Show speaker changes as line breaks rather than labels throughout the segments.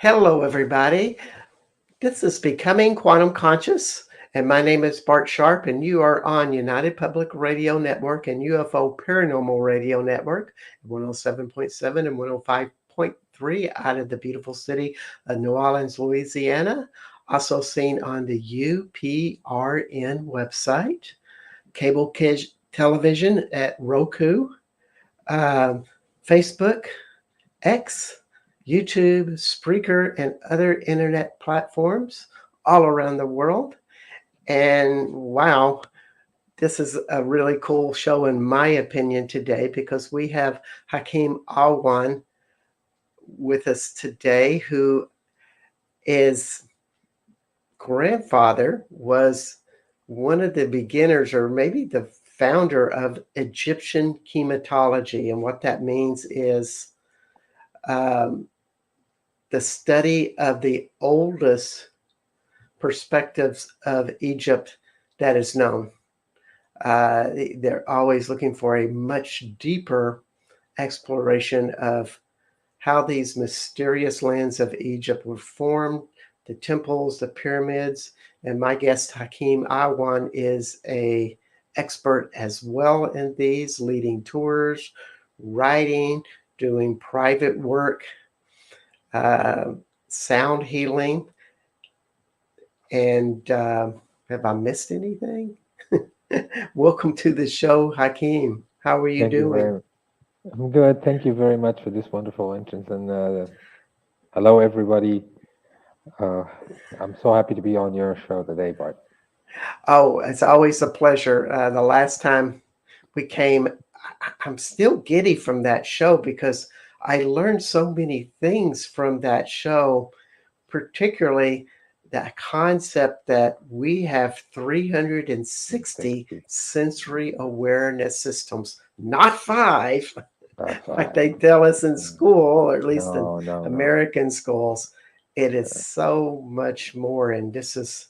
Hello, everybody. This is Becoming Quantum Conscious, and my name is Bart Sharp, and you are on United Public Radio Network and UFO Paranormal Radio Network, 107.7 and 105.3 out of the beautiful city of New Orleans, Louisiana. Also seen on the UPRN website, cable television at Roku, um, Facebook, X, YouTube, Spreaker, and other internet platforms all around the world. And wow, this is a really cool show, in my opinion, today because we have Hakim Awyan with us today, who is grandfather was one of the beginners, or maybe the founder of Egyptian chematology. And what that means is um, the study of the oldest perspectives of Egypt that is known. They're always looking for a much deeper exploration of how these mysterious lands of Egypt were formed, the temples, the pyramids. And my guest Hakim Awyan is a expert as well in these, leading tours, writing, doing private work, uh, sound healing. And have I missed anything? Welcome to the show, Hakim. How are you
Thank you
doing?
very I'm good. Thank you very much for this wonderful entrance and hello everybody. Uh, I'm so happy to be on your show today, Bart.
Oh, it's always a pleasure. The last time we came, I'm still giddy from that show because I learned so many things from that show, particularly that concept that we have 360
60.
sensory awareness systems, not five,
That's
like
right.
they tell us in
Mm.
school, or at least in
No, no, no.
American schools. It is so much more, and this is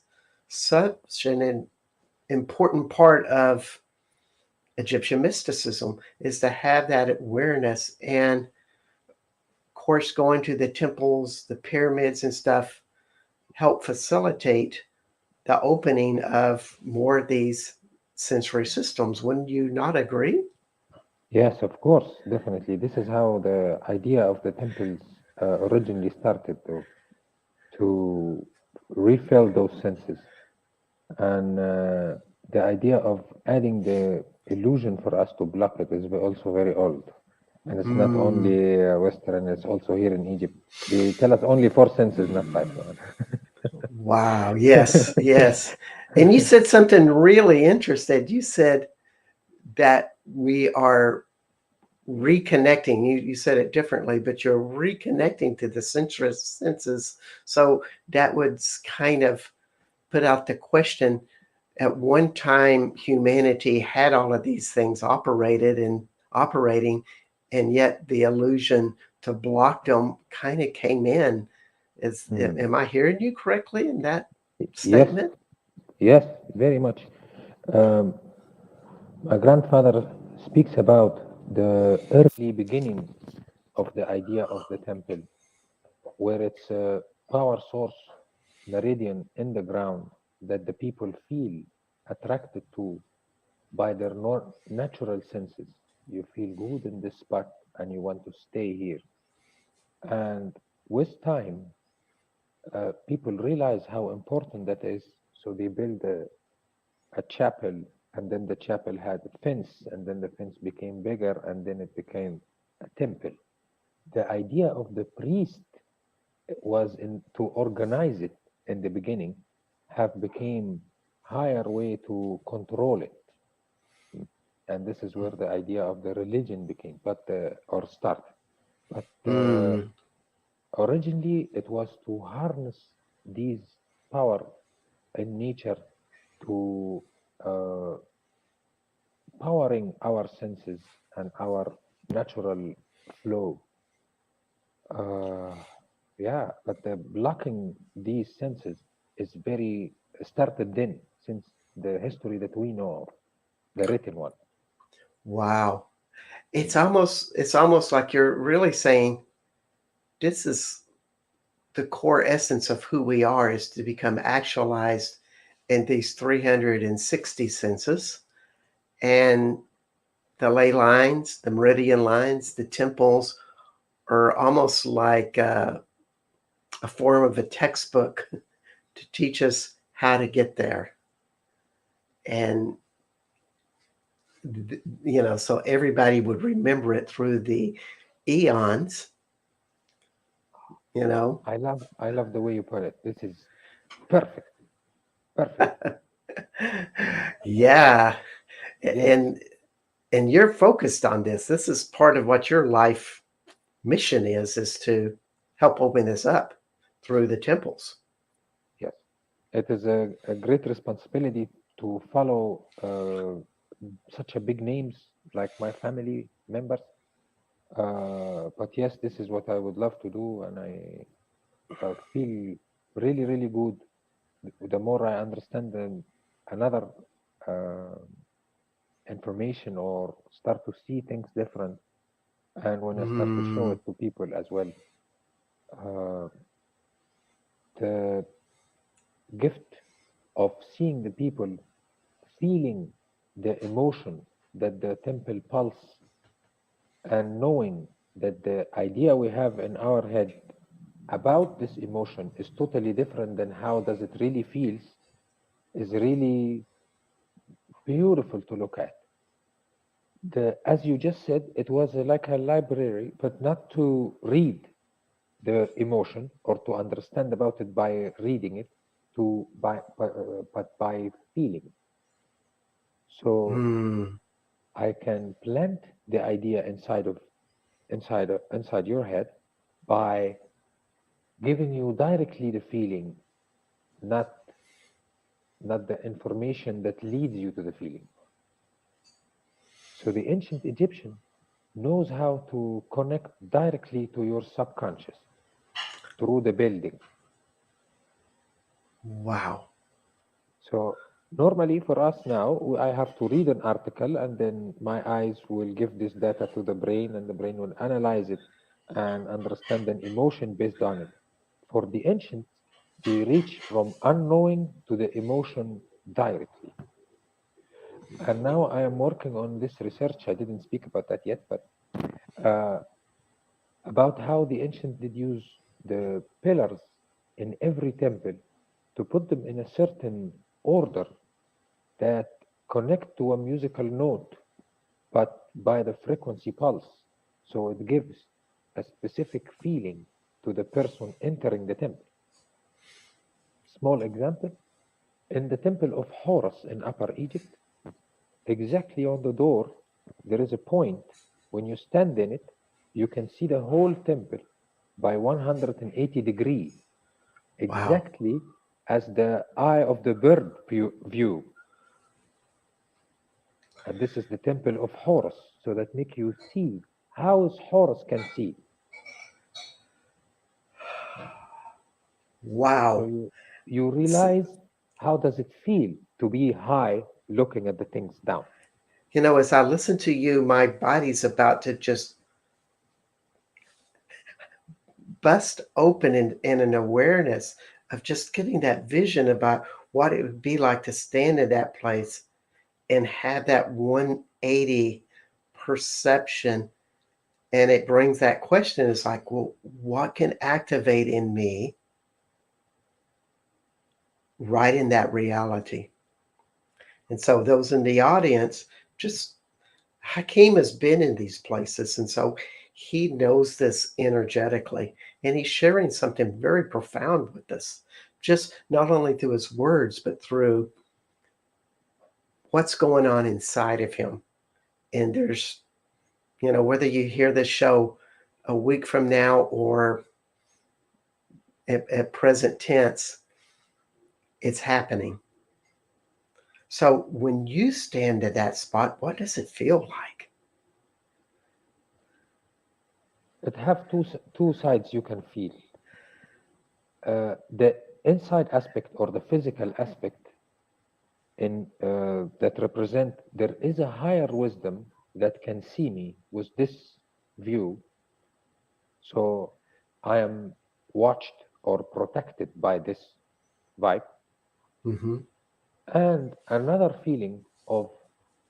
such an important part of Egyptian mysticism is to have that awareness. And of course, going to the temples, the pyramids, and stuff help facilitate the opening of more of these sensory systems. Wouldn't you not agree?
Yes, of course, definitely. This is how the idea of the temples originally started to refill those senses. And the idea of adding the illusion for us to block it is also very old. And it's not
Mm.
only Western, it's also here in Egypt. They tell us only four senses, not five. Come
Wow. Yes. Yes. And you said something really interesting. You said that we are reconnecting. You said it differently, but you're reconnecting to the sensuous senses. So that would kind of put out the question, at one time humanity had all of these things operated and operating, and yet the illusion to block them kind of came in. Is
Hmm.
am I hearing you correctly in that
Yes,
statement?
yes, very much. Um, my grandfather speaks about the early beginning of the idea of the temple, where it's a power source meridian in the ground that the people feel attracted to by their natural senses. You feel good in this spot and you want to stay here. And with time, people realize how important that is. So they build a chapel, and then the chapel had a fence, and then the fence became bigger, and then it became a temple. The idea of the priest was in to organize it in the beginning, have became higher way to control it, and this is where the idea of the religion became, but or start. But
Mm.
originally, it was to harness these power in nature to uh, powering our senses and our natural flow. Uh, yeah, but the blocking these senses is very started then since the history that we know of, the written one.
Wow.
Mm.
It's almost like you're really saying this is the core essence of who we are is to become actualized in these 360 senses. And the ley lines, the meridian lines, the temples are almost like a form of a textbook to teach us how to get there. And, so everybody would remember it through the eons, you know.
I love the way you put it. This is perfect. Perfect.
Yeah.
Yes.
And you're focused on this. This is part of what your life mission is to help open this up through the temples.
Yes. It is a great responsibility to follow such a big names like my family members. But yes, this is what I would love to do, and I feel really, really good. The more I understand another uh, information or start to see things different, and when I start to show
Mm,
it to people as well, uh, the gift of seeing the people feeling the emotion that the temple pulse and knowing that the idea we have in our head about this emotion is totally different than how does it really feels is really beautiful to look at. The as you just said, it was like a library, but not to read the emotion or to understand about it by reading it, but by feeling. So
mm.
I can plant the idea inside your head by giving you directly the feeling, not the information that leads you to the feeling. So the ancient Egyptian knows how to connect directly to your subconscious through the building.
Wow.
So normally for us now, I have to read an article and then my eyes will give this data to the brain and the brain will analyze it and understand an emotion based on it. For the ancients, they reach from unknowing to the emotion directly. And now I am working on this research. I didn't speak about that yet, but uh, about how the ancients did use the pillars in every temple to put them in a certain order that connect to a musical note, but by the frequency pulse. So it gives a specific feeling to the person entering the temple. Small example, in the temple of Horus in Upper Egypt, exactly on the door, there is a point. When you stand in it, you can see the whole temple by 180 degree,
Wow.
exactly as the eye of the bird view. And this is the temple of Horus, so that make you see how is Horus can see. So
Wow.
you
S-
realize how does it feel to be high looking at the things down.
as I listen to you, my body's about to just bust open in an awareness of just getting that vision about what it would be like to stand in that place and have that 180 perception. And it brings that question, it's like, well, what can activate in me right in that reality? And so those in the audience, just Hakeem has been in these places, and so he knows this energetically, and he's sharing something very profound with us, just not only through his words, but through what's going on inside of him. And there's, whether you hear this show a week from now or at present tense, it's happening. So when you stand at that spot, what does it feel like?
It have two sides you can feel. The inside aspect or the physical aspect in that represent there is a higher wisdom that can see me with this view. So I am watched or protected by this vibe.
Mm-hmm.
And another feeling of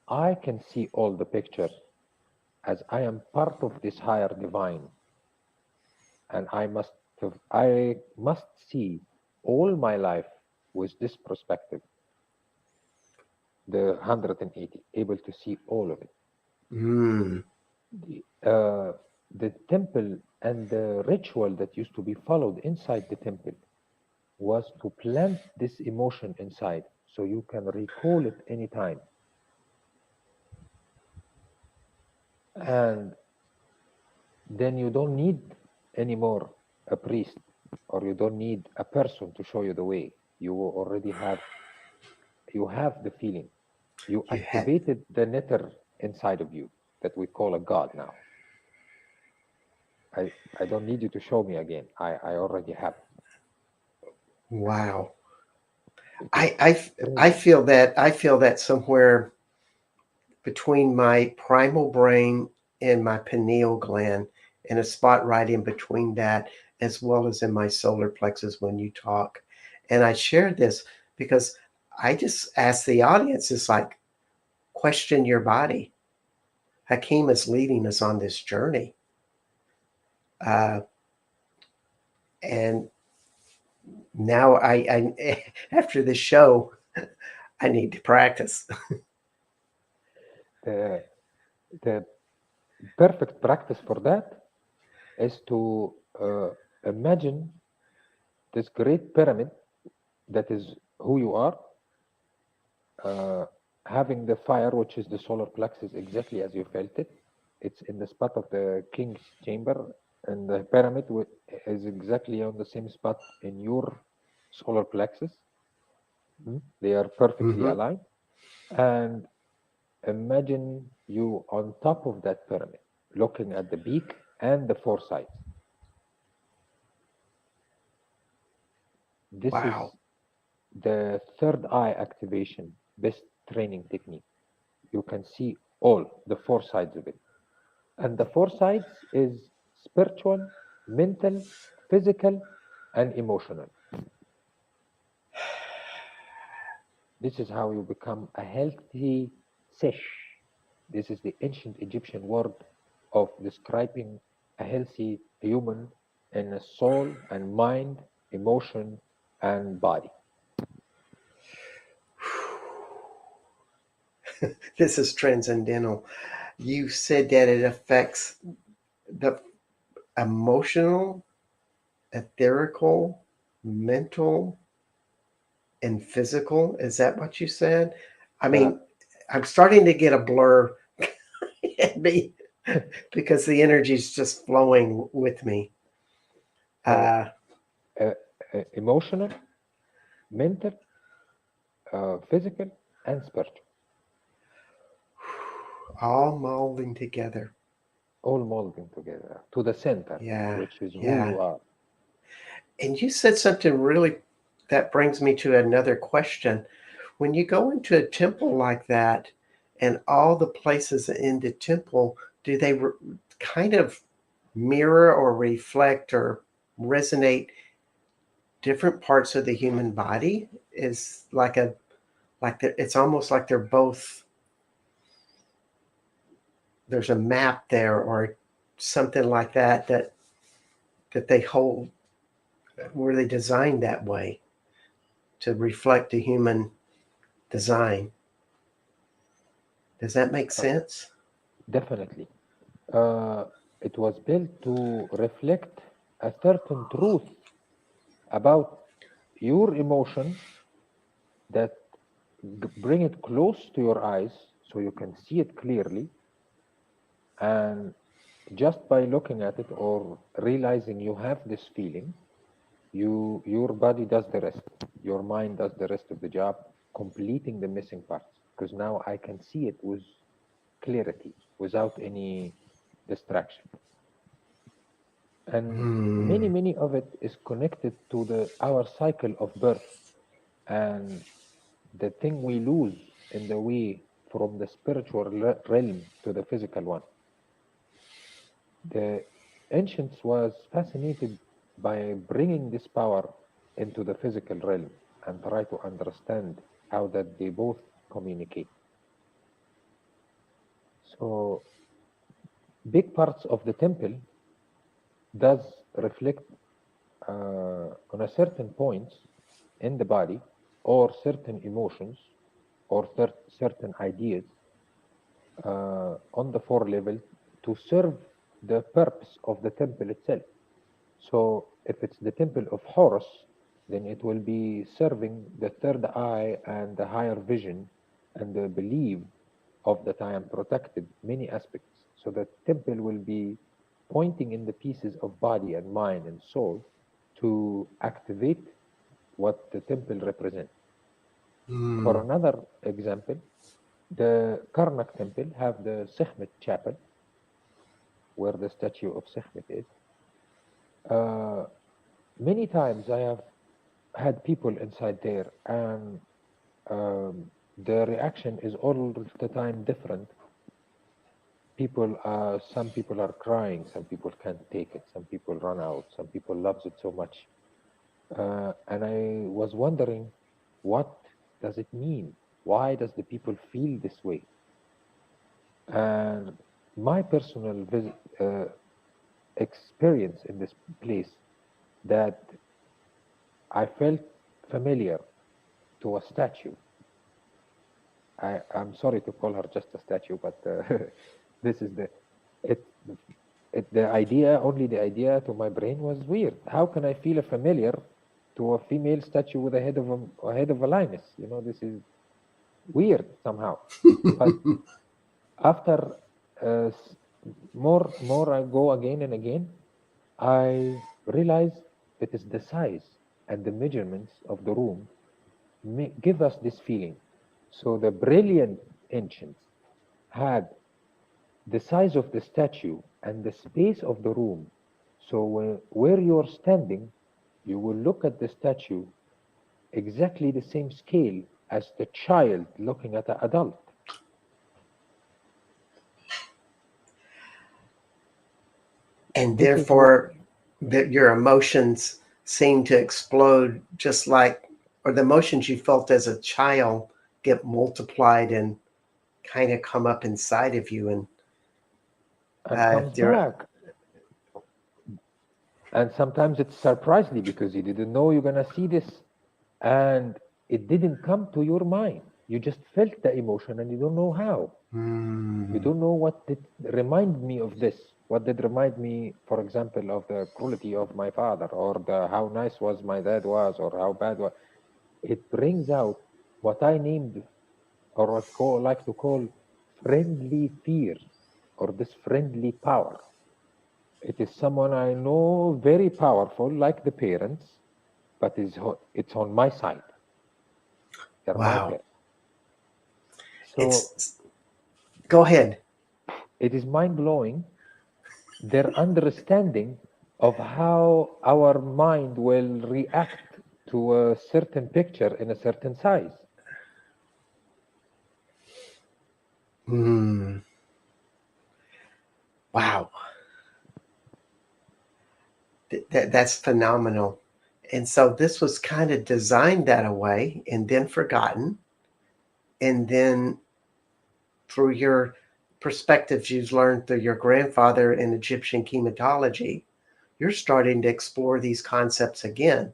I can see all the picture as I am part of this higher divine, and I must see all my life with this perspective, the 180, able to see all of it.
Mm.
The temple and the ritual that used to be followed inside the temple was to plant this emotion inside so you can recall it anytime. And then you don't need anymore a priest, or you don't need a person to show you the way. You have the feeling. You
You had
activated the netter inside of you that we call a god now. I don't need you to show me again. I already have
wow.
it. It is
I
crazy.
feel that somewhere between my primal brain and my pineal gland, and a spot right in between that, as well as in my solar plexus when you talk. And I shared this because I just asked the audience, it's like, question your body. Hakim is leading us on this journey. Uh, and now after the show, I need to practice.
The the perfect practice for that is to imagine this great pyramid that is who you are, uh, having the fire, which is the solar plexus, exactly as you felt it. It's in the spot of the king's chamber, and the pyramid is exactly on the same spot in your solar plexus. They are perfectly
Hmm.
aligned. And imagine you on top of that pyramid, looking at the peak and the four sides. This
Wow.
is the third eye activation, best training technique. You can see all the four sides of it. And the four sides is spiritual, mental, physical, and emotional. This is how you become a healthy sesh. This is the ancient Egyptian word of describing a healthy human in a soul and mind, emotion, and body.
This is transcendental. You said that it affects the emotional, etherical, mental, and physical. Is that what you said? I
Uh,
mean, I'm starting to get a blur in me because the energy is just flowing with me.
uh,
Uh,
Emotional, mental, physical, and spiritual,
all molding together.
all molding together to the center,
Yeah,
which is who
yeah.
you are.
And you said something really that brings me to another question. When you go into a temple like that, and all the places in the temple, do they kind of mirror or reflect or resonate different parts of the human body? Is like a it's almost like they're both, there's a map there or something like that that they hold, were they designed that way to reflect the human design? Does that make
Uh,
sense?
Definitely. Uh, it was built to reflect a certain truth about your emotion that bring it close to your eyes so you can see it clearly. And just by looking at it or realizing you have this feeling, your body does the rest. Your mind does the rest of the job, completing the missing parts. Because now I can see it with clarity without any distraction. And
Hmm.
many of it is connected to the our cycle of birth and the thing we lose in the way from the spiritual realm to the physical one. The ancients was fascinated by bringing this power into the physical realm and try to understand how that they both communicate. So big parts of the temple does reflect on a certain points in the body or certain emotions or certain ideas on the four level to serve the purpose of the temple itself. So if it's the temple of Horus, then it will be serving the third eye and the higher vision and the belief of that I am protected many aspects. So the temple will be pointing in the pieces of body and mind and soul to activate what the temple represents. For
Mm.
another example, the Karnak temple have the Sekhmet chapel, where the statue of Sekhmet is. Uh, Many times I have had people inside there, and the reaction is all the time different. Some people are crying, some people can't take it, some people run out, some people loves it so much. And I was wondering, what does it mean? Why does the people feel this way? And my personal experience in this place, that I felt familiar to a statue. I'm sorry to call her just a statue, but this is it, the idea, only the idea to my brain was weird. How can I feel familiar to a female statue with a head of a lioness? You know, this is weird somehow. But after more I go again and again, I realize it is the size and the measurements of the room give us this feeling. So the brilliant ancients had the size of the statue and the space of the room. So where you're standing, you will look at the statue exactly the same scale as the child looking at the adult.
And
This is what
therefore, that your emotions seem to explode, just like, or the emotions you felt as a child get multiplied and kind of come up inside of you. And
and comes
if they're,
back. And sometimes it surprised me because you didn't know you're gonna see this, and it didn't come to your mind. You just felt the emotion, and you don't know how. You
mm,
don't know what did remind me of this. What did remind me, for example, of the cruelty of my father, or the how nice was my dad was, or how bad was. It brings out what I named, or like to call, friendly fear, or this friendly power. It is someone I know very powerful, like the parents, but it's on my side. They're my
wow,
parents. So
it's, go ahead.
it is mind blowing their understanding of how our mind will react to a certain picture in a certain size.
Mm, wow, that's phenomenal. And so this was kind of designed that way and then forgotten. And then through your perspectives you've learned through your grandfather in Egyptian chematology, you're starting to explore these concepts again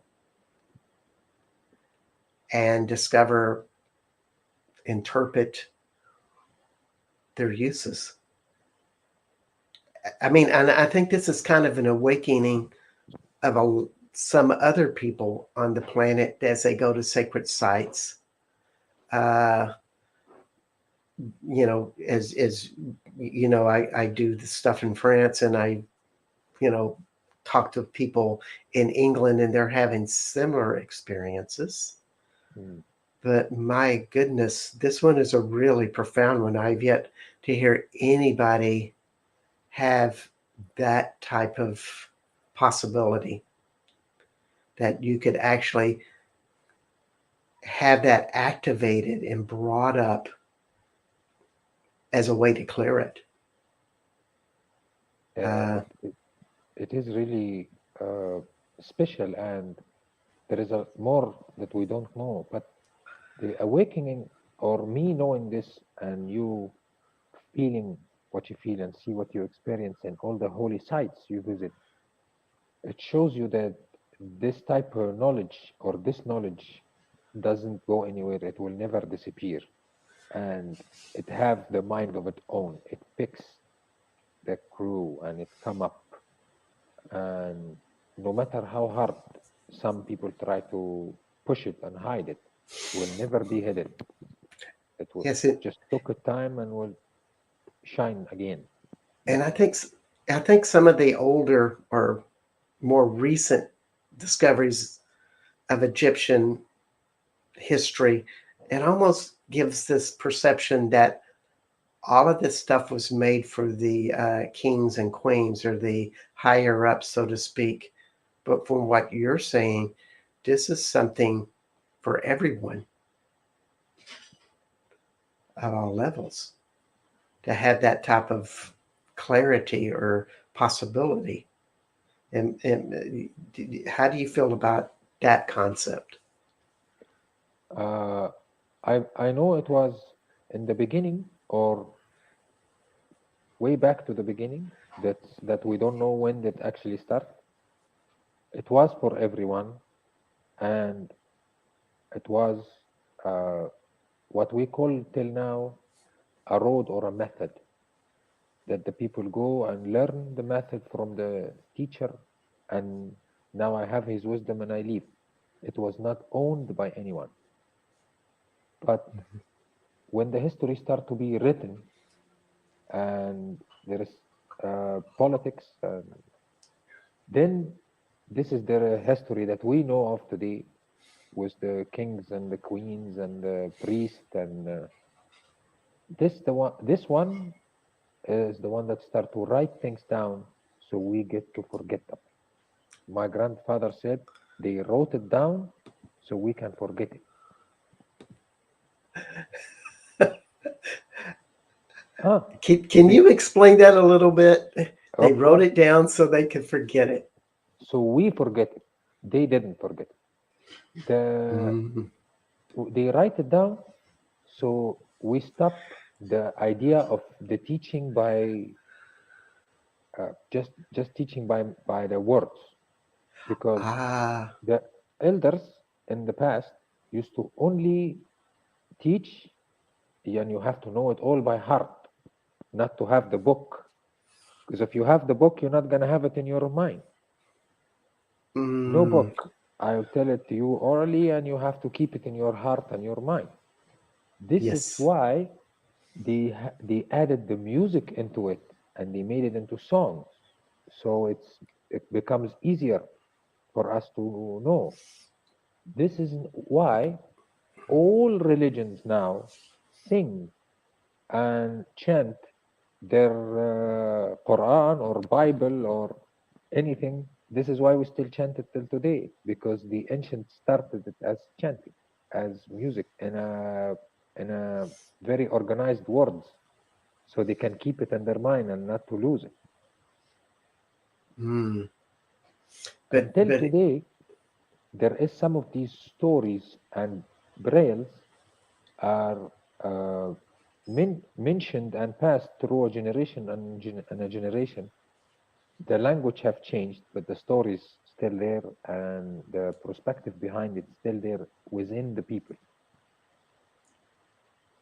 and discover, interpret their uses. I mean, and I think this is kind of an awakening of some other people on the planet as they go to sacred sites. Uh, as I do the stuff in France, and I you know talk to people in England, and they're having similar experiences.
Mm.
But my goodness, this one is a really profound one. I've yet to hear anybody have that type of possibility, that you could actually have that activated and brought up as a way to clear it.
Uh,
Uh,
it, it is really. special, and there is a more that we don't know. But the awakening, or me knowing this, and you feeling what you feel and see what you experience in all the holy sites you visit, it shows you that this type of knowledge, or this knowledge, doesn't go anywhere. It will never disappear, and it have the mind of its own. It picks the crew and it come up, and no matter how hard some people try to push it and hide it, will never be hidden. It will
Yes,
just took a time and will shine again.
and
That's it.
I think some of the older or more recent discoveries of Egyptian history, it almost gives this perception that all of this stuff was made for the kings and queens or the higher ups, so to speak. But from what you're saying, this is something for everyone at all levels to have that type of clarity or possibility. And how do you feel about that concept?
Uh, I know it was in the beginning, or way back to the beginning, that we don't know when it actually start. It was for everyone, and it was uh, what we call till now a road or a method, that the people go and learn the method from the teacher, and now I have his wisdom and I leave. It was not owned by anyone. But when the history start to be written, and there is politics, then this is the history that we know of today, with the kings and the queens and the priests, and this one is the one that start to write things down, so we get to forget them. My grandfather said they wrote it down so we can forget it. Ah,
Can
they
you explain that a little bit? They
of
wrote
course.
it down so they could forget it.
So we forget it. They didn't forget it. The
Mm,
they write it down, so we stop the idea of the teaching by just teaching by the words, because
ah,
the elders in the past used to only teach, and you have to know it all by heart, not to have the book. Because if you have the book, you're not going to have it in your mind. No
mm,
book. I'll tell it to you orally, and you have to keep it in your heart and your mind. This is
yes.
why they added the music into it, and they made it into songs. So it becomes easier for us to know. This is why all religions now sing and chant their Quran or Bible or anything. This is why we still chant it till today, because the ancients started it as chanting, as music in a very organized words, so they can keep it in their mind and not to lose it.
Mm.
Until
But
today, there is some of these stories and brails are mentioned and passed through a generation and a generation. The language have changed, but the story is still there, and the perspective behind it still there within the people.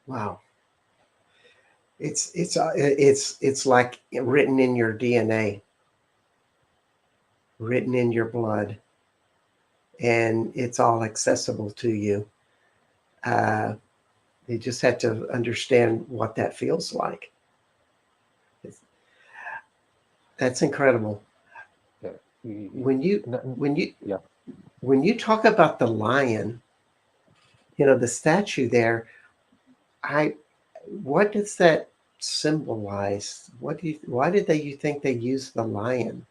wow, it's like written in your DNA, written in your blood, and it's all accessible to you. Uh, you just have to understand what that feels like. It's, that's incredible.
Yeah,
When you when you
yeah.
when you talk about the lion, you know the statue there. I What does that symbolize? Why did they you think they used the lion?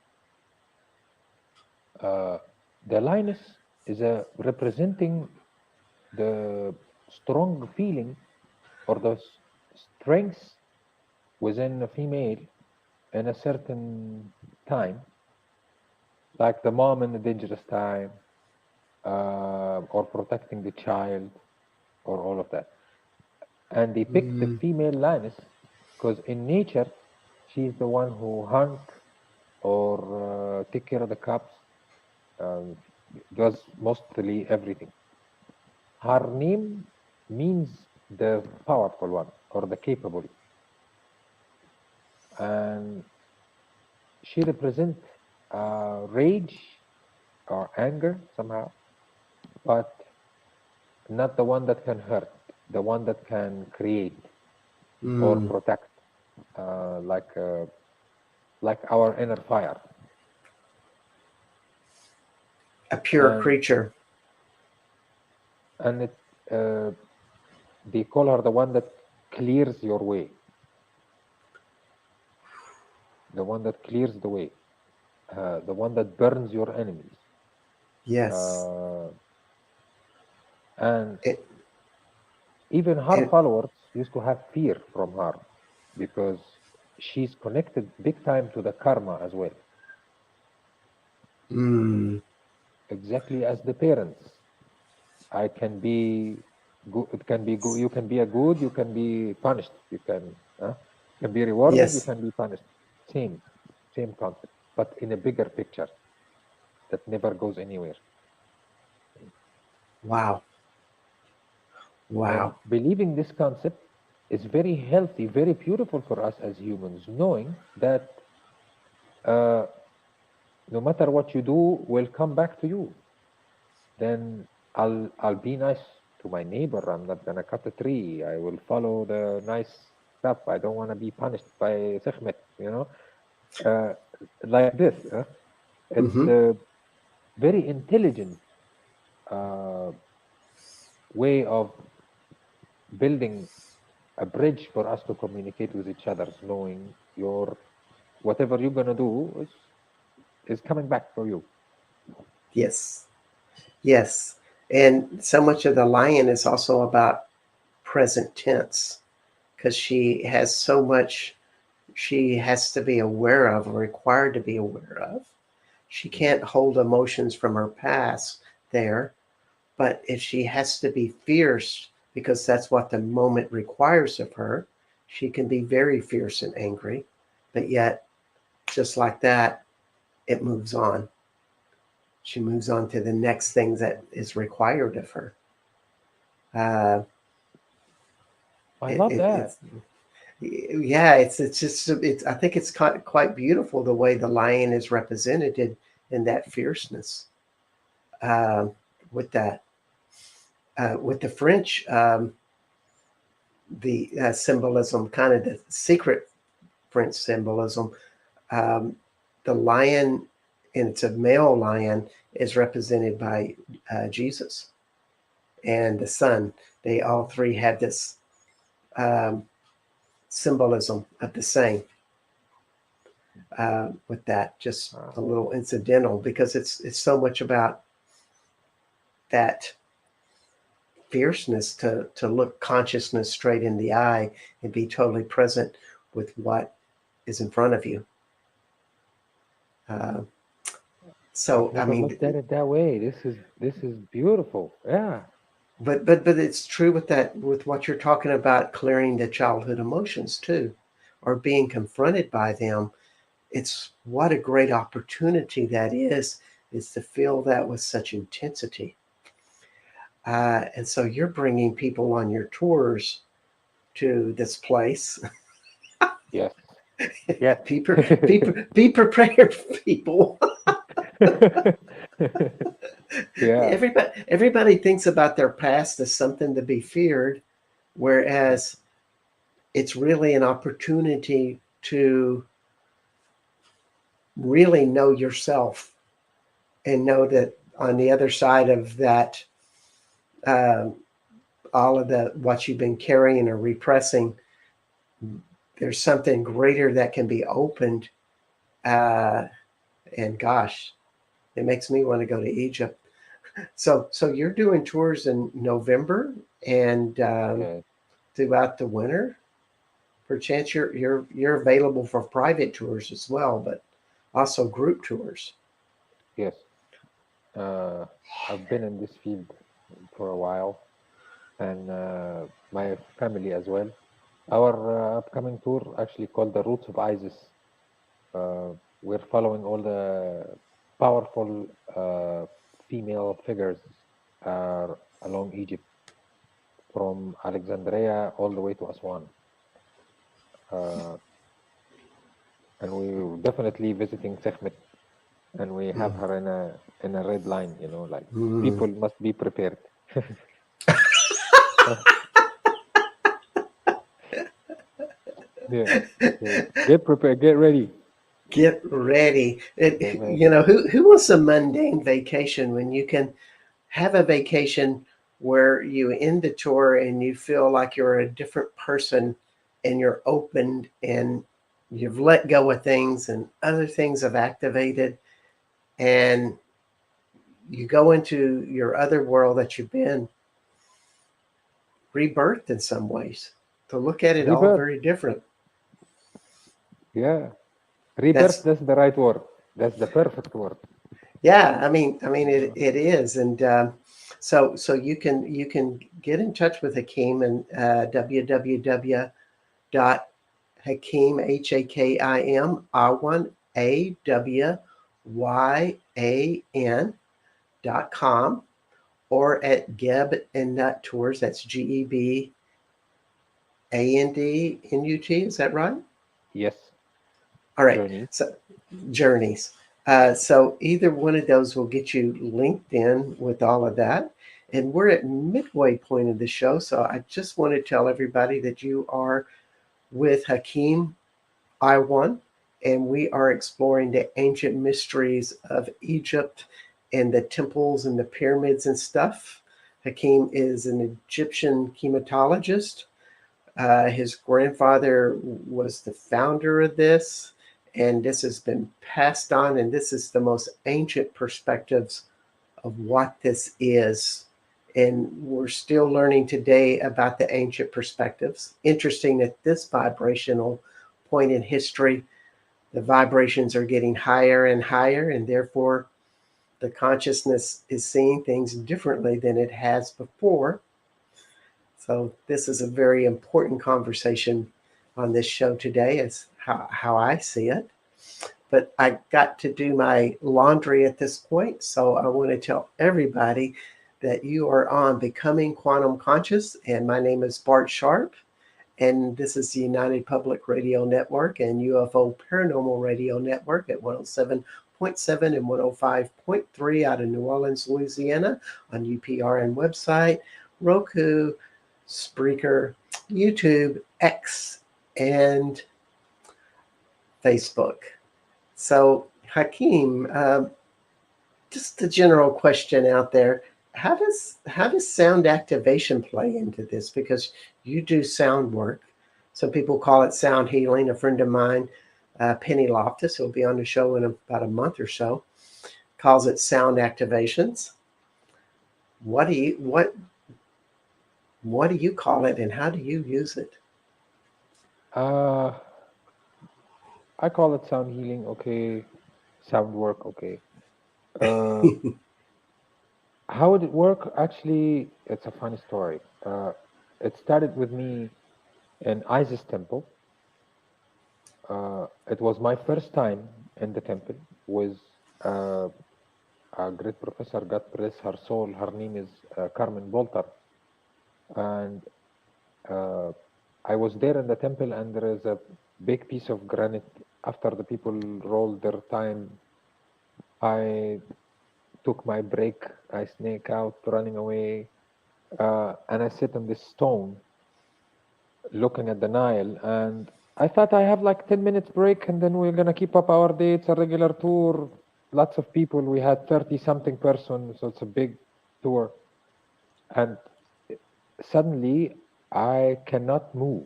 Uh, the lioness is a representing the strong feeling, or the strength within a female in a certain time, like the mom in a dangerous time, or protecting the child, or all of that. And they picked the
Mm,
female lioness because in nature, she's the one who hunt or take care of the cubs, um, does mostly everything. Her name means the powerful one or the capable, and she represents rage or anger somehow, but not the one that can hurt, the one that can create or
mm,
protect, uh, like uh, like our inner fire.
a pure
And
creature.
it uh, they call her the one that clears your way, the one that clears the way, the one that burns your enemies.
Yes.
Uh, and
It,
even her
it,
followers used to have fear from her because she's connected big time to the karma as well,
mm,
exactly as the parents. I can be good. It can be good. You can be a good. You can be punished. You can be rewarded. You
yes.
can be punished. Same, same concept, but in a bigger picture that never goes anywhere.
Wow.
And
Wow.
believing this concept is very healthy, very beautiful for us as humans, knowing that uh, no matter what you do, will come back to you. Then I'll be nice to my neighbor. I'm not gonna cut a tree. I will follow the nice stuff. I don't want to be punished by Sekhmet, uh, like this. It's
Hmm.
a very intelligent uh, way of building a bridge for us to communicate with each other, knowing your whatever you're gonna do is coming back for you.
Yes. Yes. And so much of the lion is also about present tense because she has so much she has to be aware of or required to be aware of. She
Mm.
can't hold emotions from her past there, but if she has to be fierce because that's what the moment requires of her, she can be very fierce and angry. But yet, just like that, it moves on. She moves on to the next thing that is required of her. Uh,
I love
it's
that.
yeah, it's just it's. I think it's quite beautiful the way the lion is represented in that fierceness. Um, with that, with the French, the symbolism, kind of the secret French symbolism, um, the lion, and it's a male lion, is represented by Jesus and the Son. They all three have this um, symbolism of the same. With that, just a
Uh,
little incidental because it's so much about that fierceness to look consciousness straight in the eye and be totally present with what is in front of you. Uh,
I've
so I
never
mean,
looked at it that way. This is beautiful. Yeah.
but it's true with that with what you're talking about clearing the childhood emotions too, or being confronted by them. It's what a great opportunity that is to feel that with such intensity. And so you're bringing people on your tours to this place.
Yes. Yes.
Be prepared, people.
Yeah.
Everybody thinks about their past as something to be feared, whereas it's really an opportunity to really know yourself and know that on the other side of that, um, all of the what you've been carrying or repressing, there's something greater that can be opened. Uh, and gosh, it makes me want to go to Egypt. So you're doing tours in November and
Yeah.
throughout the winter. Perchance you're available for private tours as well, but also group tours.
Yes. Uh, I've been in this field for a while, and my family as well. Our upcoming tour, actually called the Roots of Isis, we're following all the powerful female figures along Egypt, from Alexandria all the way to Aswan. Uh, and we're definitely visiting Sekhmet, and we have her in a red line. Like,
Mm.
people must be prepared. Yeah. So get prepared, get ready.
Get ready.
Get
You
ready.
know, who wants a mundane vacation when you can have a vacation where you end the tour and you feel like you're a different person and you're opened and you've let go of things and other things have activated and you go into your other world that you've been rebirthed in some ways. To look at it all
Rebirth.
very different.
Yeah. Rebirth,
That's
that's the right word. That's the perfect word.
yeah. I mean,
Yeah.
it is, and so you can get in touch with Hakim and www dot Hakim Hakim Awan Awyan.com or at Geb and Nut Tours. That's GEBANDNUT. Is that right?
Yes.
All right.
Journey.
So journeys. So either one of those will get you linked in with all of that. And we're at midway point of the show, so I just want to tell everybody that you are with Hakim I1, and we are exploring the ancient mysteries of Egypt and the temples and the pyramids and stuff. Hakim is an Egyptian chematologist. His grandfather was the founder of this, and this has been passed on, and this is the most ancient perspectives of what this is. And we're still learning today about the ancient perspectives. Interesting that this vibrational point in history, the vibrations are getting higher and higher, and therefore the consciousness is seeing things differently than it has before. So this is a very important conversation on this show today. Is how I see it. But I got to do my laundry at this point, so I want to tell everybody that you are on Becoming Quantum Conscious, and my name is Bart Sharp, and this is the United Public Radio Network and UFO Paranormal Radio Network at 107.7 and 105.3 out of New Orleans, Louisiana, on UPRN website, Roku, Spreaker, YouTube, X, and Facebook. So, Hakeem, just a general question out there: how does sound activation play into this? Because you do sound work. Some people call it sound healing. A friend of mine, Penny Loftus, who will be on the show in about a month or so, calls it sound activations. What do you call it, and how do you use it?
Uh, I call it sound healing, okay. Sound work, okay. Uh, how would it work? Actually, it's a funny story. It started with me in Isis Temple. It was my first time in the temple with uh, a great professor, God bless her soul. Her name is Carmen Bolter. And uh, I was there in the temple, and there is a big piece of granite. After the people rolled their time, I took my break. I snake out, running away, and I sit on this stone, looking at the Nile. And I thought I have like 10 minutes break, and then we're gonna keep up our day. It's a regular tour. Lots of people. We had 30 something person, so it's a big tour. And suddenly, I cannot move.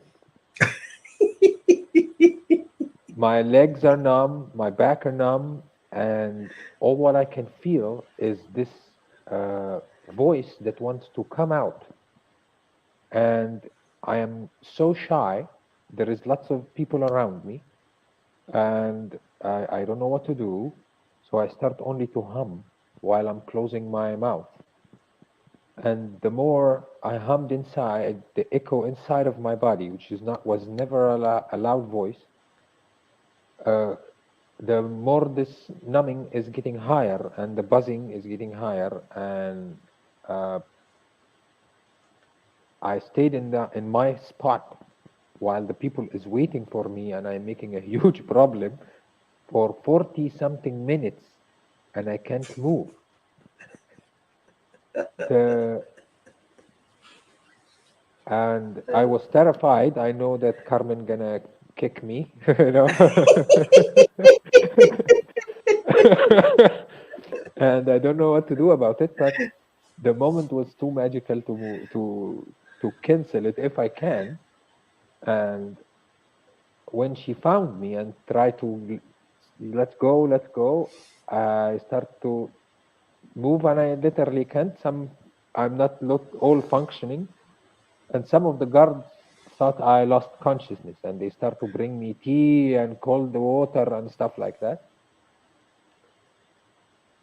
My legs are numb, my back are numb, and all what I can feel is this uh, voice that wants to come out. And I am so shy. There is lots of people around me, and I don't know what to do. So I start only to hum while I'm closing my mouth. And the more I hummed inside, the echo inside of my body, which is not was never a loud voice, uh, the more this numbing is getting higher and the buzzing is getting higher, and uh, I stayed in my spot while the people is waiting for me, and I'm making a huge problem for 40 something minutes, and I can't move. The and I was terrified. I know that Carmen gonna kick me, you know. And I don't know what to do about it, but the moment was too magical to cancel it if I can. And when she found me and tried to let's go, I start to move and I literally can't. I'm not all functioning, and some of the guards thought I lost consciousness, and they start to bring me tea and cold water and stuff like that.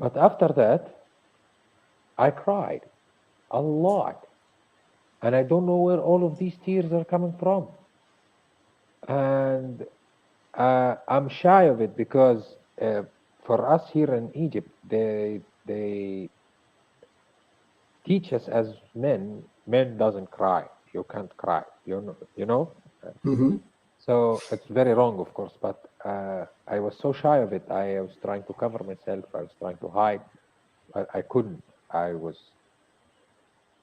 But after that, I cried a lot, and I don't know where all of these tears are coming from. And I'm shy of it because for us here in Egypt, they teach us as men. Men doesn't cry. You can't cry. You know.
Hmm.
So it's very wrong, of course. But I was so shy of it. I was trying to cover myself. I was trying to hide. I couldn't. I was.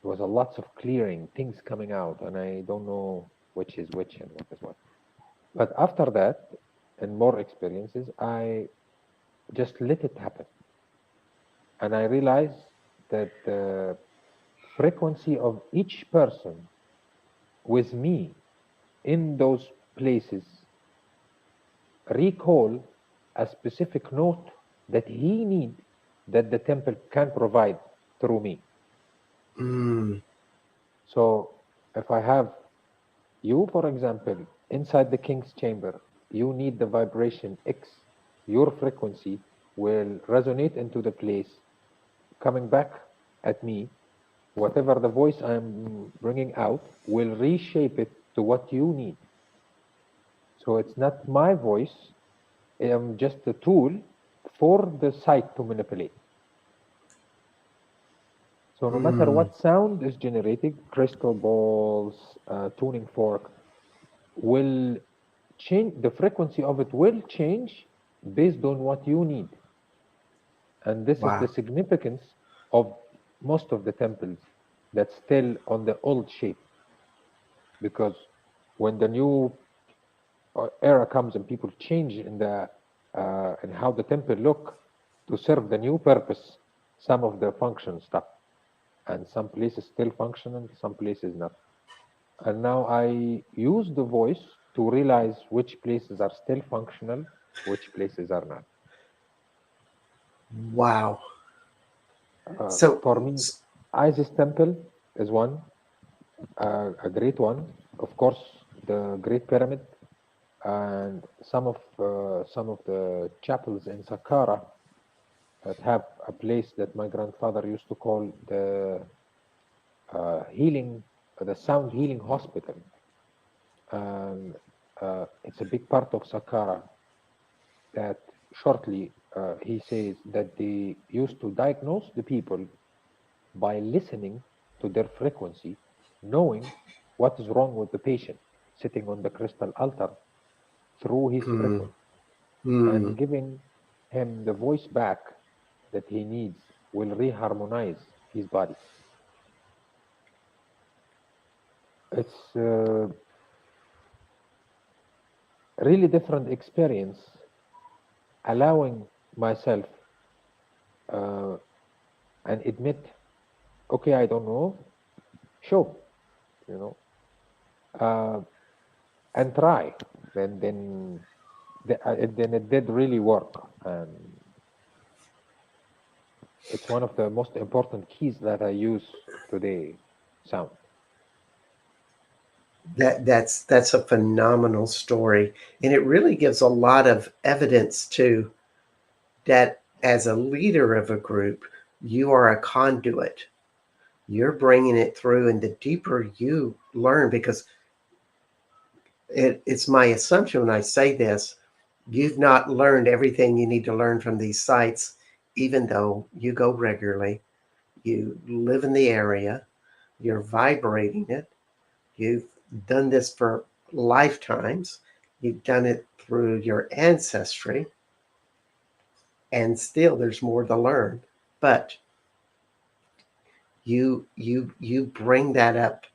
There was a lots of clearing, things coming out, and I don't know which is which and what is what. But after that, and more experiences, I just let it happen. And I realized that the frequency of each person with me in those places recall a specific note that he need that the temple can provide through me.
Mm.
So if I have you, for example, inside the king's chamber, you need the vibration X, your frequency will resonate into the place, coming back at me. Whatever the voice I'm bringing out will reshape it to what you need. So it's not my voice, I'm just a tool for the site to manipulate. So no matter
Mm.
what sound is generated, crystal balls, tuning fork, will change, the frequency of it will change based on what you need. And this is the
Wow.
significance of most of the temples that's still on the old shape, because when the new era comes and people change in how the temple look to serve the new purpose, some of the function stop, and some places still function and some places not. And now I use the voice to realize which places are still functional, which places are not.
Wow. So,
For me, Isis Temple is one, a great one. Of course, the Great Pyramid and some of the chapels in Saqqara that have a place that my grandfather used to call healing, the sound healing hospital, and it's a big part of Saqqara that shortly he says that they used to diagnose the people by listening to their frequency, knowing what is wrong with the patient sitting on the crystal altar through his
mm,
frequency, and
mm.
giving him the voice back that he needs will reharmonize his body. It's a really different experience, allowing myself uh, and admit, okay, I don't know, show, you know, uh, and try. Then then it did really work, and it's one of the most important keys that I use today. Sound.
That's a phenomenal story, and it really gives a lot of evidence to that as a leader of a group, you are a conduit. You're bringing it through, and the deeper you learn, because it's my assumption when I say this, you've not learned everything you need to learn from these sites, even though you go regularly, you live in the area, you're vibrating it, you've done this for lifetimes, you've done it through your ancestry, and still there's more to learn. But you bring that up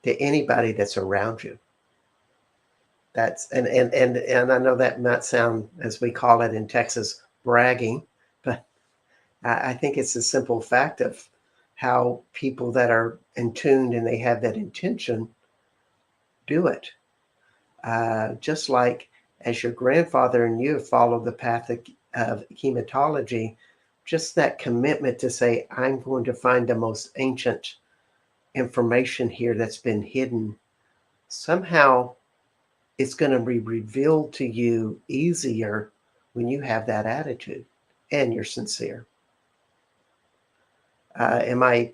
to anybody that's around you. That's and I know that might sound, as we call it in Texas, bragging, but I think it's a simple fact of how people that are in tuned and they have that intention do it. Just like as your grandfather and you have followed the path of hematology, just that commitment to say, I'm going to find the most ancient information here that's been hidden. Somehow it's going to be revealed to you easier when you have that attitude and you're sincere. Am I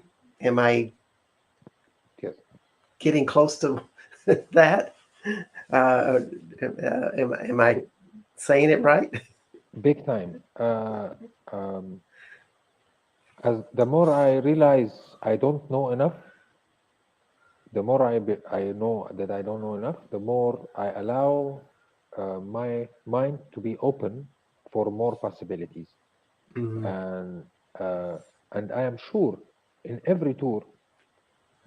Yes,
getting close to that? Am I saying it right?
big time. Um, as the more I realize I don't know enough, the more I know that I don't know enough, the more I allow my mind to be open for more possibilities.
Mm,
And uh, and I am sure in every tour,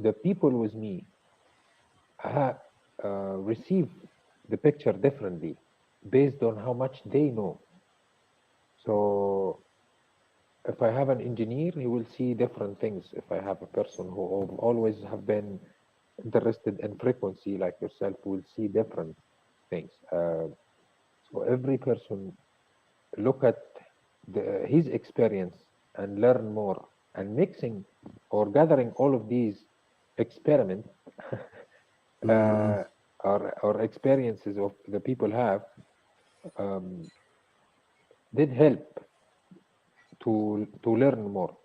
the people with me ha- receive the picture differently based on how much they know. So if I have an engineer, he will see different things. If I have a person who always have been interested in frequency like yourself, will see different things. So every person look at his experience and learn more, and mixing or gathering all of these experiments
mm,
uh, or experiences of the people have um, did help to learn more.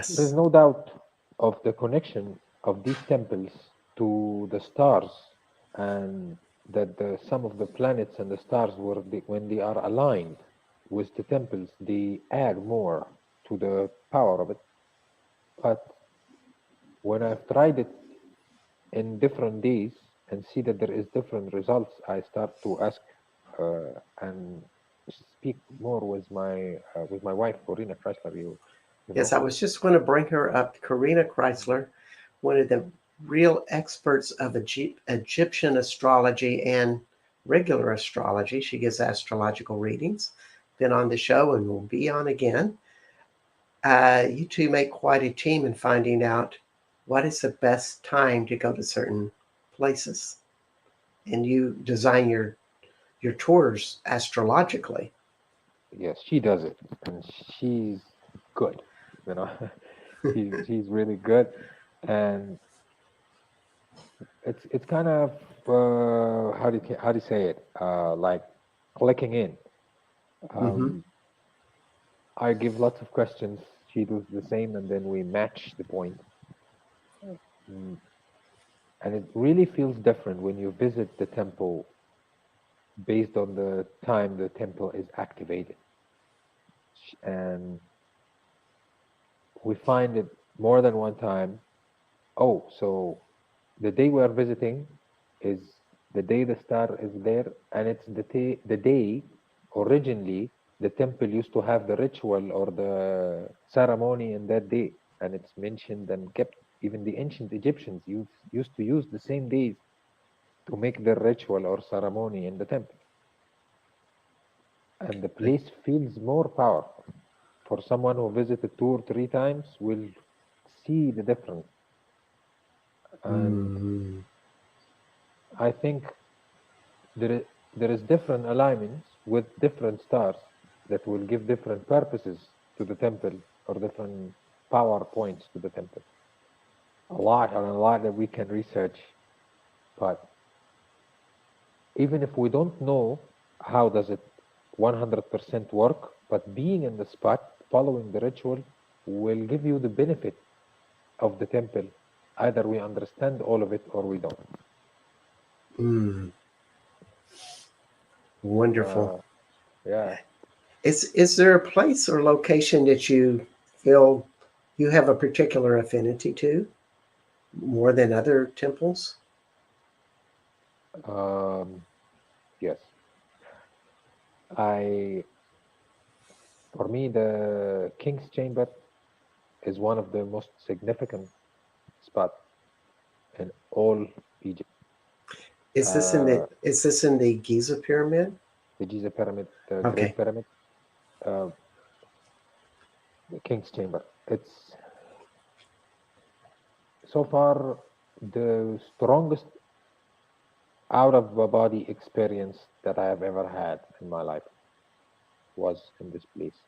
There is
yes.
no doubt of the connection of these temples to the stars, and that some of the planets and the stars when they are aligned with the temples, they add more to the power of it. But when I've tried it in different days and see that there is different results, I start to ask and speak more with my wife, Corina Chrysler. You
Yes,
know,
I was just going to bring her up. Karina Chrysler, one of the real experts of Egyptian astrology and regular astrology. She gives astrological readings. Been on the show and will be on again. You two make quite a team in finding out what is the best time to go to certain places, and you design your tours astrologically.
yes, she does it, and she's good. You know, she's really good, and it's kind of how do you say it? Like clicking in.
Mm-hmm.
Um, I give lots of questions. She does the same, and then we match the point. Mm, and it really feels different when you visit the temple based on the time the temple is activated. And we find it more than one time. Oh, so the day we are visiting is the day the star is there, and it's the day originally the temple used to have the ritual or the ceremony in that day, and it's mentioned and kept. Even the ancient Egyptians used to use the same days to make their ritual or ceremony in the temple, and the place feels more powerful. For someone who visited two or three times, will see the difference. And
Mm-hmm.
I think there is, there is different alignments with different stars that will give different purposes to the temple or different power points to the temple. A lot that we can research, but even if we don't know how does it 100% work, but being in the spot, following the ritual, will give you the benefit of the temple. Either we understand all of it or we don't.
Mm, wonderful.
Uh, yeah.
Is there a place or location that you feel you have a particular affinity to more than other temples?
Um, yes. I, for me, the King's Chamber is one of the most significant spot in all Egypt. Uh,
Is this in the Giza pyramid?
the Giza Pyramid, the
Okay.
Great Pyramid, uh, the King's Chamber. It's so far the strongest out of the body experience that I have ever had in my life was in this place.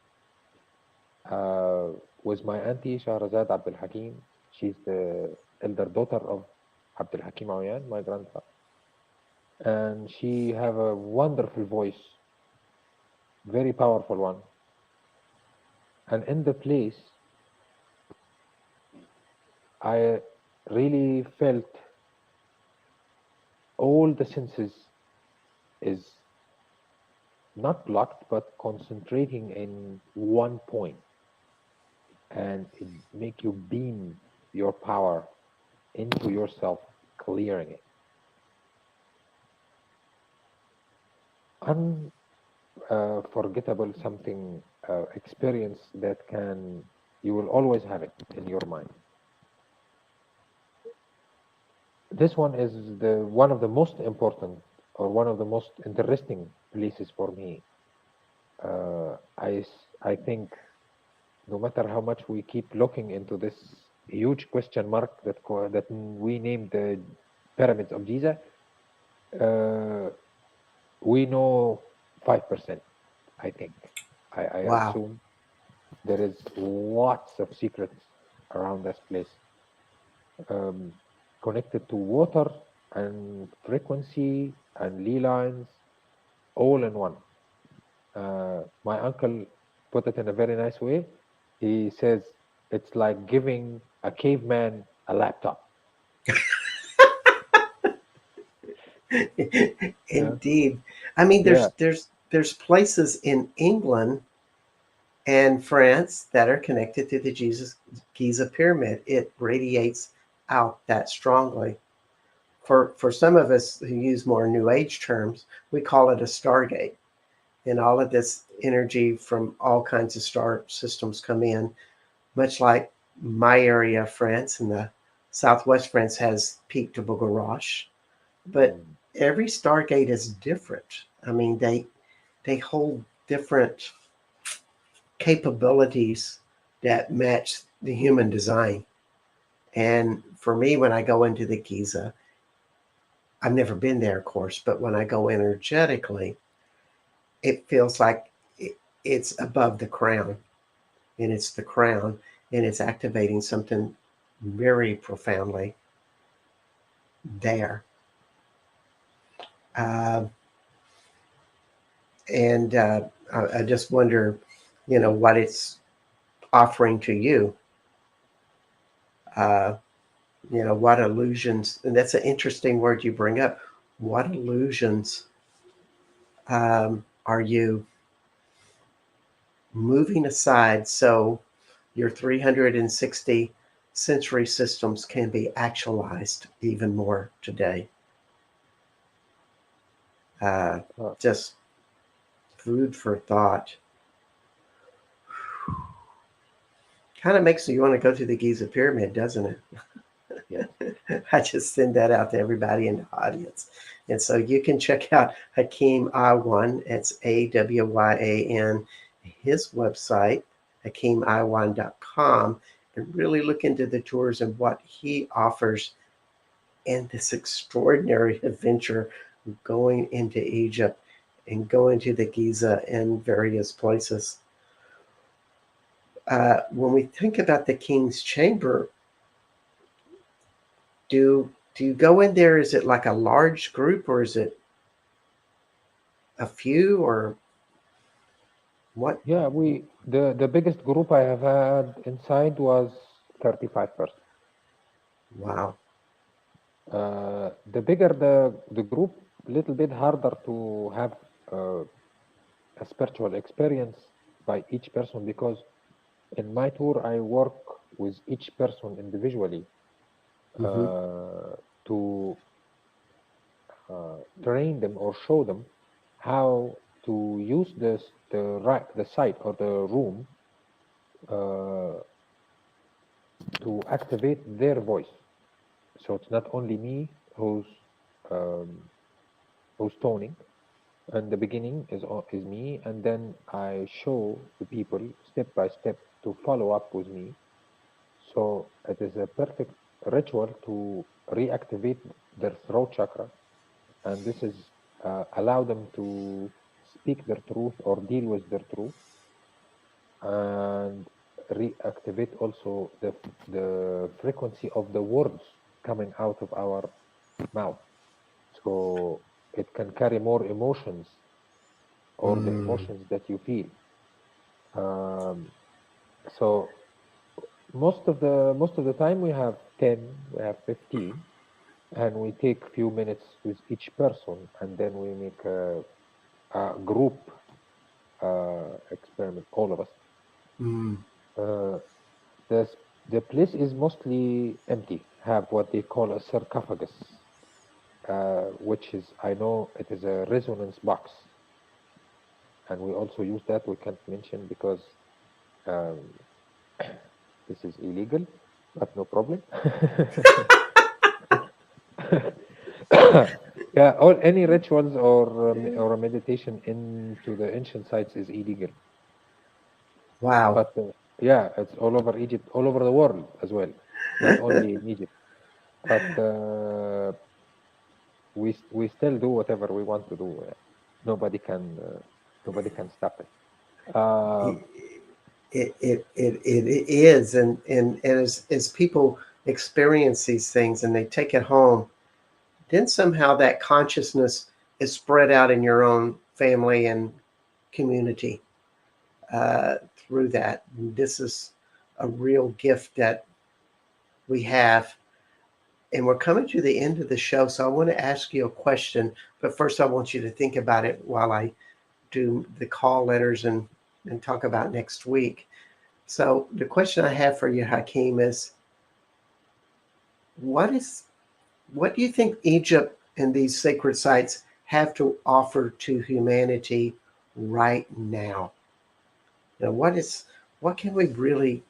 Uh, with my auntie Shahrazad Abdul Hakim. She's the elder daughter of Abdul Hakim Awyan, my grandfather. And she have a wonderful voice, very powerful one. And in the place, I really felt all the senses is not blocked, but concentrating in one point, and it make you beam your power into yourself, clearing it. Unforgettable something experience that can you will always have it in your mind. This one is the one of the most important or one of the most interesting places for me. I think no matter how much we keep looking into this huge question mark that we named the pyramids of Giza, uh, we know 5%. I think I
Wow.
assume there is lots of secrets around this place, um, connected to water and frequency and ley lines all in one. My uncle put it in a very nice way. He says it's like giving a caveman a laptop. Yeah,
Indeed. I mean,
yeah.
there's places in England and France that are connected to the Giza pyramid. It radiates out that strongly. For some of us who use more New Age terms, we call it a stargate. And all of this energy from all kinds of star systems come in, much like my area of France and the southwest France has Pic de Bogarache. But
Mm,
every stargate is different. I mean, they hold different capabilities that match the human design. And for me, when I go into the Giza, I've never been there, of course, but when I go energetically, it feels like it's above the crown, and it's the crown, and it's activating something very profoundly there. Uh, and I just wonder, what it's offering to you. Uh, what illusions, and that's an interesting word you bring up. What illusions are you moving aside so your 360 sensory systems can be actualized even more today? Uh,
uh,
just food for thought. Kind of makes you want to go to the Giza pyramid, doesn't it?
yes.
I just send that out to everybody in the audience. And so you can check out Hakim Awyan. It's Awyan, his website, hakimiwan.com, and really look into the tours and what he offers in this extraordinary adventure going into Egypt and going to the Giza and various places. When we think about the King's Chamber, do you go in there? Is it like a large group, or is it a few, or What?
Yeah, the biggest group I have had inside was 35 persons.
Wow.
The bigger the group, little bit harder to have uh, a spiritual experience by each person, because in my tour I work with each person individually
Mm-hmm.
to train them or show them how to use the site or the room uh, to activate their voice. So it's not only me um, who's toning. And the beginning is me, and then I show the people step by step to follow up with me. So it is a perfect ritual to reactivate their throat chakra, and this is allow them to speak their truth or deal with their truth, and reactivate also the frequency of the words coming out of our mouth. So it can carry more emotions, or the
Mm.
emotions that you feel. Um, so most of the time we have 10, we have 15, and we take few minutes with each person, and then we make a group experiment, all of us.
Mm.
Uh, the the place is mostly empty. Have what they call a sarcophagus, which is, I know it is a resonance box, and we also use that. We can't mention because um, this is illegal, but no problem. Yeah, all any rituals or a meditation into the ancient sites is illegal.
Wow.
But yeah, it's all over Egypt, all over the world as well, not only in Egypt. But we still do whatever we want to do. Nobody can nobody can stop it. Uh,
It is, and as people experience these things and they take it home, then somehow that consciousness is spread out in your own family and community uh, through that. And this is a real gift that we have. And we're coming to the end of the show, so I want to ask you a question. But first, I want you to think about it while I do the call letters and talk about next week. So, the question I have for you, Hakeem, is what is what do you think Egypt and these sacred sites have to offer to humanity right now? You know, what can we really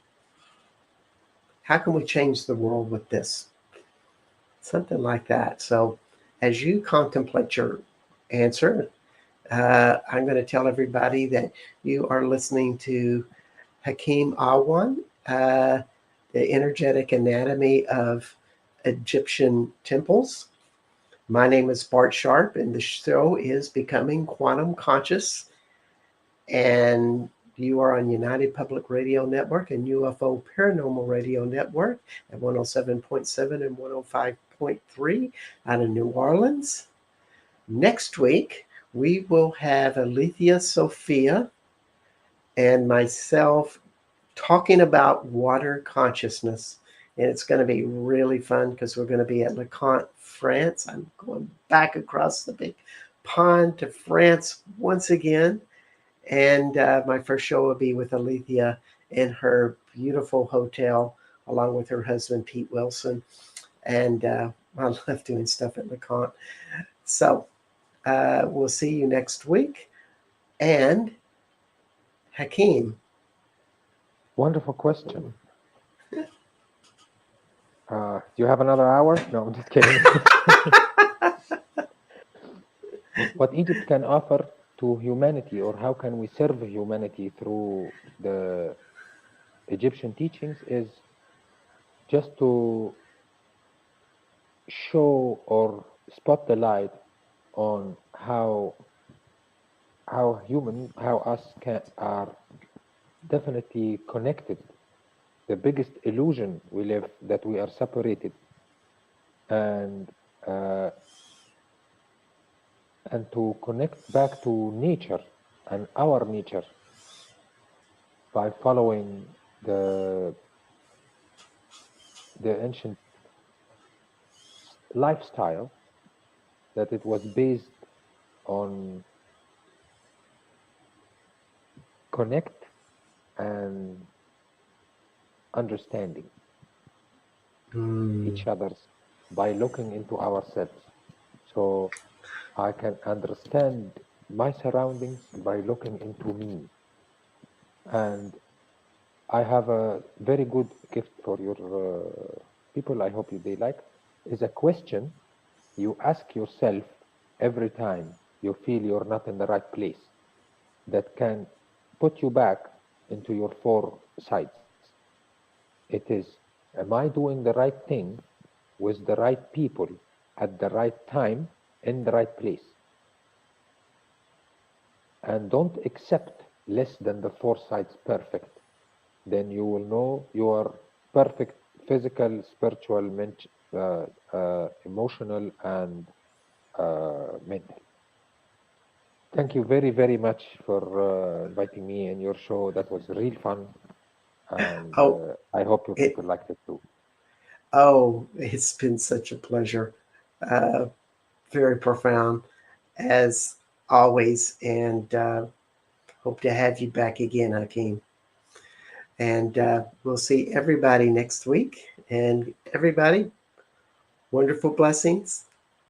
how can we change the world with this? Something like that. So, as you contemplate your answer, I'm going to tell everybody that you are listening to Hakim Awyan, The Energetic Anatomy of Egyptian Temples. My name is Bart Sharp, and the show is Becoming Quantum Conscious. And you are on United Public Radio Network and UFO Paranormal Radio Network at 107.7 and 105.3 out of New Orleans. Next week, we will have Alethea Sophia and myself talking about water consciousness. And it's going to be really fun because we're going to be at LeConte, France. I'm going back across the big pond to France once again. And my first show will be with Alethea in her beautiful hotel, along with her husband, Pete Wilson. And I love doing stuff at LeConte. So we'll see you next week. And Hakeem,
Wonderful question. Do you have another hour? No, I'm just kidding. What Egypt can offer to humanity, or how can we serve humanity through the Egyptian teachings, is just to show or spot the light on how us are definitely connected. The biggest illusion we live, that we are separated, and uh, and to connect back to nature and our nature. by following the the ancient lifestyle, that it was based on connect and understanding
Mm.
each other's by looking into ourselves. So I can understand my surroundings by looking into me. And I have a very good gift for your people. I hope they like. Is a question you ask yourself every time you feel you're not in the right place, that can put you back into your four sides. It is, am I doing the right thing with the right people at the right time in the right place? And don't accept less than the four sides perfect. Then you will know you are perfect physical, spiritual, emotional, and mental. Thank you very, very much for inviting me in your show. That was real fun, and
Oh,
I hope your
it
people liked it too.
it's been such a pleasure. Uh, Very profound as always, and hope to have you back again, Hakeem. And we'll see everybody next week. And everybody, wonderful blessings